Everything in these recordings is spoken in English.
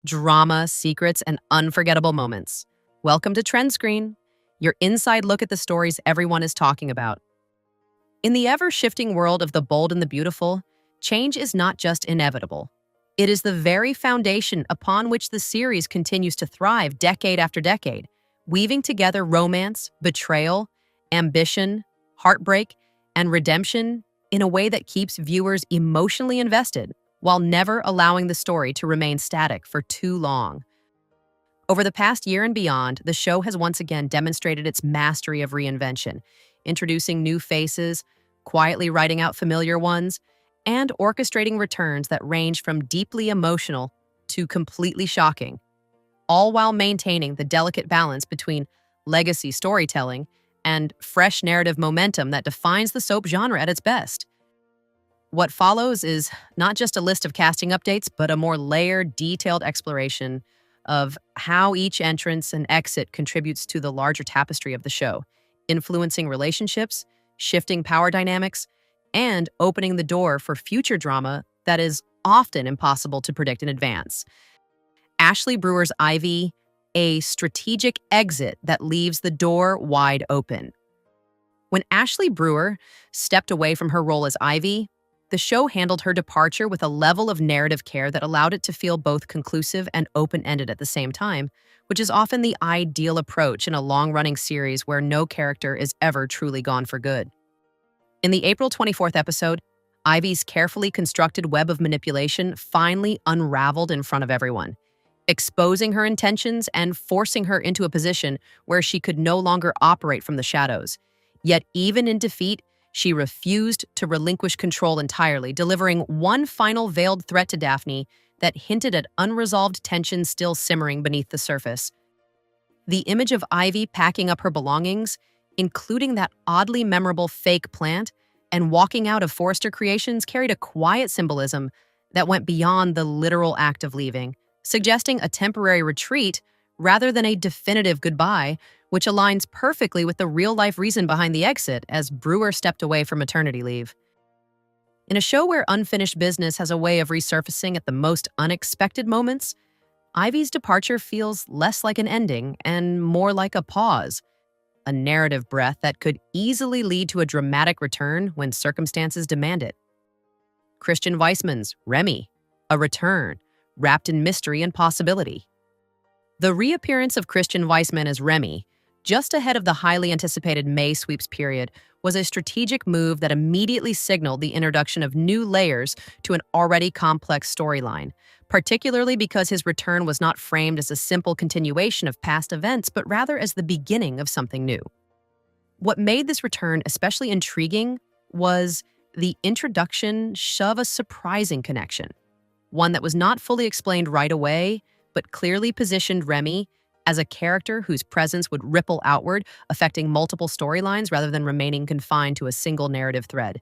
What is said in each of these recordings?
drama, secrets, and unforgettable moments. Welcome to Trend Screen, your inside look at the stories everyone is talking about. In the ever-shifting world of the bold and the beautiful, change is not just inevitable. It is the very foundation upon which the series continues to thrive decade after decade, weaving together romance, betrayal, ambition, heartbreak, and redemption in a way that keeps viewers emotionally invested while never allowing the story to remain static for too long. Over the past year and beyond, the show has once again demonstrated its mastery of reinvention, introducing new faces, quietly writing out familiar ones, and orchestrating returns that range from deeply emotional to completely shocking, all while maintaining the delicate balance between legacy storytelling and fresh narrative momentum that defines the soap genre at its best. What follows is not just a list of casting updates, but a more layered, detailed exploration of how each entrance and exit contributes to the larger tapestry of the show, influencing relationships, shifting power dynamics, and opening the door for future drama that is often impossible to predict in advance. Ashleigh Brewer's Ivy, a strategic exit that leaves the door wide open. When Ashleigh Brewer stepped away from her role as Ivy, the show handled her departure with a level of narrative care that allowed it to feel both conclusive and open-ended at the same time, which is often the ideal approach in a long-running series where no character is ever truly gone for good. In the April 24th episode, Ivy's carefully constructed web of manipulation finally unraveled in front of everyone, exposing her intentions and forcing her into a position where she could no longer operate from the shadows. Yet even in defeat, she refused to relinquish control entirely, delivering one final veiled threat to Daphne that hinted at unresolved tension still simmering beneath the surface. The image of Ivy packing up her belongings, including that oddly memorable fake plant, and walking out of Forrester Creations carried a quiet symbolism that went beyond the literal act of leaving, suggesting a temporary retreat rather than a definitive goodbye, which aligns perfectly with the real-life reason behind the exit as Brewer stepped away for maternity leave. In a show where unfinished business has a way of resurfacing at the most unexpected moments, Ivy's departure feels less like an ending and more like a pause, a narrative breath that could easily lead to a dramatic return when circumstances demand it. Christian Weissmann's Remy, a return, wrapped in mystery and possibility. The reappearance of Christian Weissmann as Remy, just ahead of the highly anticipated May sweeps period, was a strategic move that immediately signaled the introduction of new layers to an already complex storyline, particularly because his return was not framed as a simple continuation of past events, but rather as the beginning of something new. What made this return especially intriguing was the introduction of a surprising connection, one that was not fully explained right away, but clearly positioned Remy as a character whose presence would ripple outward, affecting multiple storylines rather than remaining confined to a single narrative thread.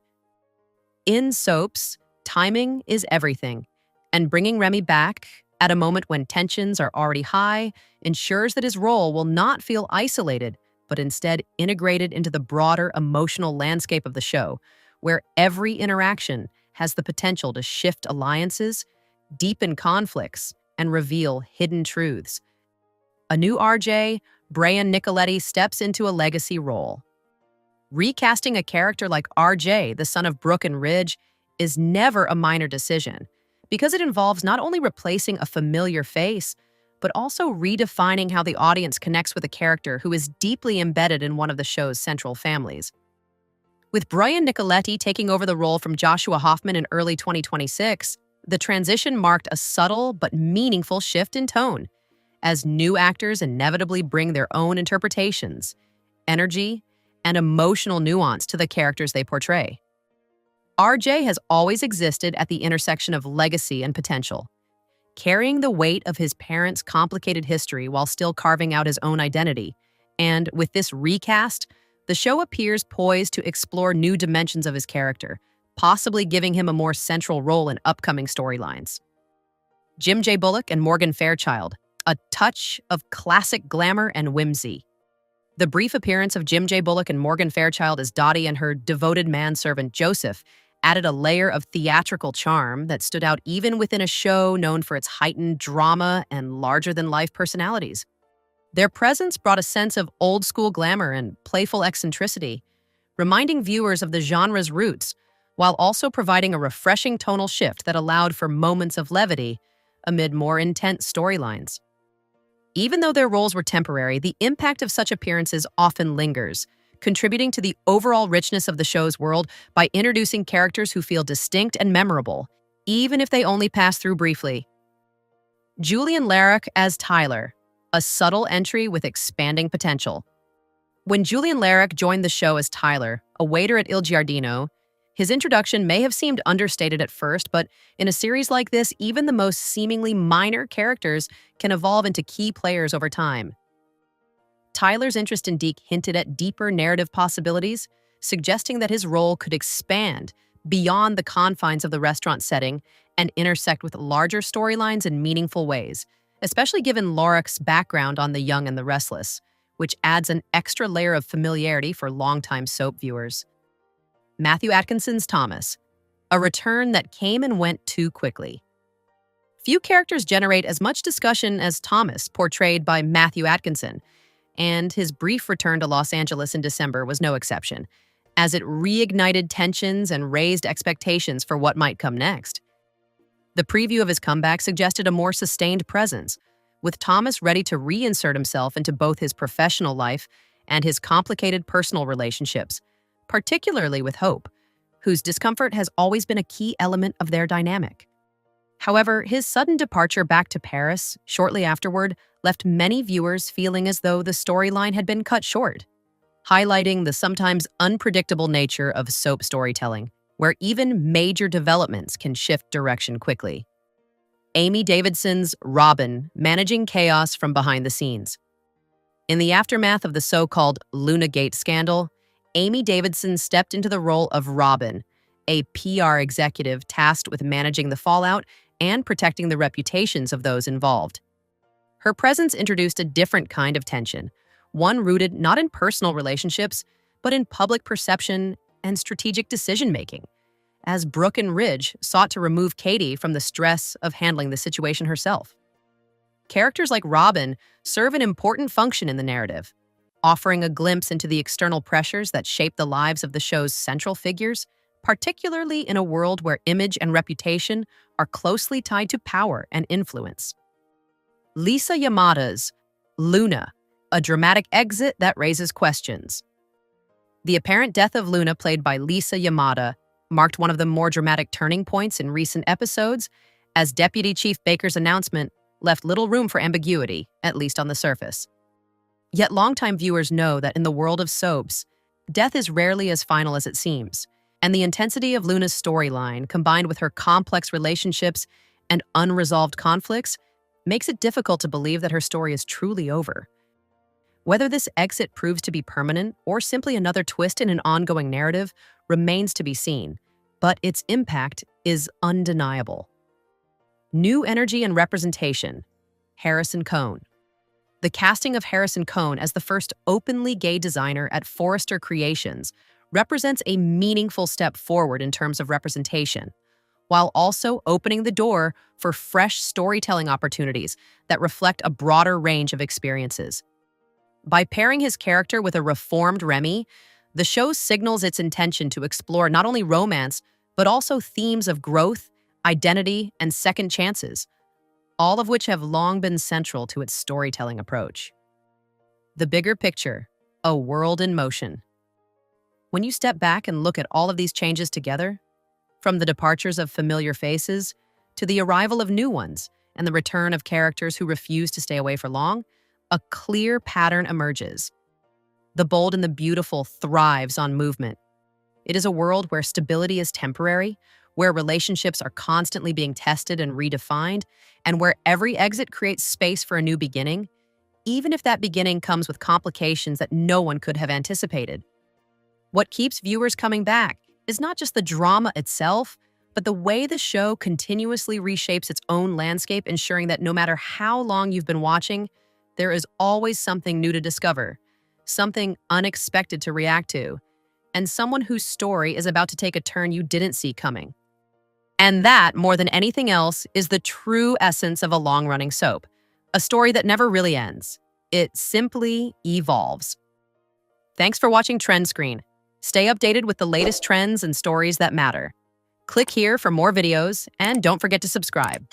In soaps, timing is everything, and bringing Remy back at a moment when tensions are already high ensures that his role will not feel isolated, but instead integrated into the broader emotional landscape of the show, where every interaction has the potential to shift alliances, deepen conflicts, and reveal hidden truths. A new RJ, Brian Nicoletti, steps into a legacy role. Recasting a character like RJ, the son of Brooke and Ridge, is never a minor decision, because it involves not only replacing a familiar face, but also redefining how the audience connects with a character who is deeply embedded in one of the show's central families. With Brian Nicoletti taking over the role from Joshua Hoffman in early 2026, the transition marked a subtle but meaningful shift in tone, as new actors inevitably bring their own interpretations, energy, and emotional nuance to the characters they portray. RJ has always existed at the intersection of legacy and potential, carrying the weight of his parents' complicated history while still carving out his own identity. And with this recast, the show appears poised to explore new dimensions of his character, possibly giving him a more central role in upcoming storylines. Jim J. Bullock and Morgan Fairchild, a touch of classic glamour and whimsy. The brief appearance of Jim J. Bullock and Morgan Fairchild as Dottie and her devoted manservant Joseph added a layer of theatrical charm that stood out even within a show known for its heightened drama and larger-than-life personalities. Their presence brought a sense of old-school glamour and playful eccentricity, reminding viewers of the genre's roots, while also providing a refreshing tonal shift that allowed for moments of levity amid more intense storylines. Even though their roles were temporary, the impact of such appearances often lingers, contributing to the overall richness of the show's world by introducing characters who feel distinct and memorable, even if they only pass through briefly. Julian Larrock as Tyler, a subtle entry with expanding potential. When Julian Larrock joined the show as Tyler, a waiter at Il Giardino, his introduction may have seemed understated at first, but in a series like this, even the most seemingly minor characters can evolve into key players over time. Tyler's interest in Deke hinted at deeper narrative possibilities, suggesting that his role could expand beyond the confines of the restaurant setting and intersect with larger storylines in meaningful ways, especially given Larrock's background on The Young and the Restless, which adds an extra layer of familiarity for longtime soap viewers. Matthew Atkinson's Thomas, a return that came and went too quickly. Few characters generate as much discussion as Thomas, portrayed by Matthew Atkinson, and his brief return to Los Angeles in December was no exception, as it reignited tensions and raised expectations for what might come next. The preview of his comeback suggested a more sustained presence, with Thomas ready to reinsert himself into both his professional life and his complicated personal relationships, particularly with Hope, whose discomfort has always been a key element of their dynamic. However, his sudden departure back to Paris shortly afterward left many viewers feeling as though the storyline had been cut short, highlighting the sometimes unpredictable nature of soap storytelling, where even major developments can shift direction quickly. Amy Davidson's Robin, managing chaos from behind the scenes. In the aftermath of the so-called Luna Gate scandal, Amy Davidson stepped into the role of Robin, a PR executive tasked with managing the fallout and protecting the reputations of those involved. Her presence introduced a different kind of tension, one rooted not in personal relationships, but in public perception and strategic decision-making, as Brooke and Ridge sought to remove Katie from the stress of handling the situation herself. Characters like Robin serve an important function in the narrative, offering a glimpse into the external pressures that shape the lives of the show's central figures, particularly in a world where image and reputation are closely tied to power and influence. Lisa Yamada's Luna, a dramatic exit that raises questions. The apparent death of Luna, played by Lisa Yamada, marked one of the more dramatic turning points in recent episodes, as Deputy Chief Baker's announcement left little room for ambiguity, at least on the surface. Yet longtime viewers know that in the world of soaps, death is rarely as final as it seems, and the intensity of Luna's storyline, combined with her complex relationships and unresolved conflicts, makes it difficult to believe that her story is truly over. Whether this exit proves to be permanent or simply another twist in an ongoing narrative remains to be seen, but its impact is undeniable. New energy and representation. Harrison Cohn. The casting of Harrison Cohn as the first openly gay designer at Forrester Creations represents a meaningful step forward in terms of representation, while also opening the door for fresh storytelling opportunities that reflect a broader range of experiences. By pairing his character with a reformed Remy, the show signals its intention to explore not only romance, but also themes of growth, identity, and second chances, all of which have long been central to its storytelling approach. The bigger picture, a world in motion. When you step back and look at all of these changes together, from the departures of familiar faces to the arrival of new ones and the return of characters who refuse to stay away for long, a clear pattern emerges. The bold and the beautiful thrives on movement. It is a world where stability is temporary, where relationships are constantly being tested and redefined, and where every exit creates space for a new beginning, even if that beginning comes with complications that no one could have anticipated. What keeps viewers coming back is not just the drama itself, but the way the show continuously reshapes its own landscape, ensuring that no matter how long you've been watching, there is always something new to discover, something unexpected to react to, and someone whose story is about to take a turn you didn't see coming. And that, more than anything else, is the true essence of a long-running soap, a story that never really ends. It simply evolves. Thanks for watching Trend Screen. Stay updated with the latest trends and stories that matter. Click here for more videos, and don't forget to subscribe.